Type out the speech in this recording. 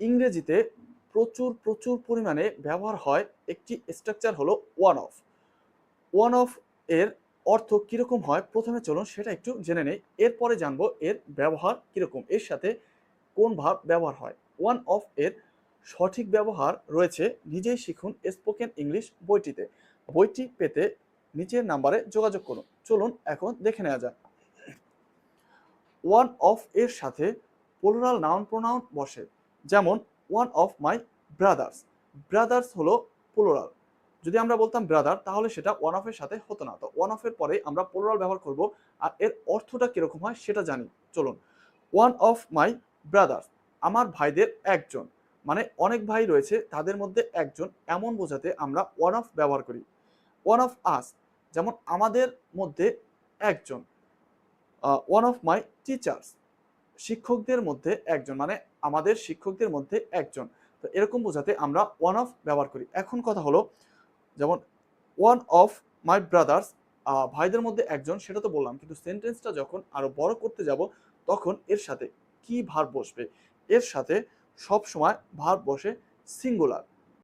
ইংরেজিতে প্রচুর প্রচুর পরিমাণে ব্যবহার হয় একটি স্ট্রাকচার হলো ওয়ান অফ। ওয়ান অফ এর অর্থ কিরকম হয় প্রথমে চলুন সেটা একটু জেনে নেই, এরপরে জানবো এর ব্যবহার কিরকম, এর সাথে কোন ভাব ব্যবহার হয়। ওয়ান অফ এর সঠিক ব্যবহার রয়েছে নিজেই শিখুন স্পোকেন ইংলিশ বইটিতে। বইটি পেতে নিচের নাম্বারে যোগাযোগ করুন। চলুন এখন দেখে নেওয়া যাক। ওয়ান অফ এর সাথে প্লুরাল নাউন প্রোনাউন বসে, যেমন one of my brothers. Brothers হলো প্লুরাল। যদি আমরা বলতাম ব্রাদার তাহলে সেটা ওয়ান অফ এর সাথে হতো না। তো ওয়ান অফ এর পরে আমরা প্লুরাল ব্যবহার করব, আর এর অর্থটা কিরকম হয় সেটা জানি। চলুন, ওয়ান অফ মাই ব্রাদার্স, আমার ভাইদের একজন, মানে অনেক ভাই রয়েছে তাদের মধ্যে একজন, এমন বোঝাতে আমরা ওয়ান অফ ব্যবহার করি। ওয়ান অফ আস, যেমন আমাদের মধ্যে একজন। ওয়ান অফ মাই টিচার্স, শিক্ষকদের মধ্যে একজন, মানে আমাদের শিক্ষকদের মধ্যে একজন। তো এরকম বোঝাতে আমরা ওয়ান অফ ব্যবহার করি। এখন কথা হলো, যেমন ওয়ান অফ মাই ব্রাদার্স, ভাইদের মধ্যে একজন, সেটা তো বললাম, কিন্তু সেন্টেন্সটা যখন আরো বড় করতে যাব তখন এর সাথে কি ভার্ব বসবে? এর সাথে সব সময় ভার্ব বসে সিঙ্গুলার।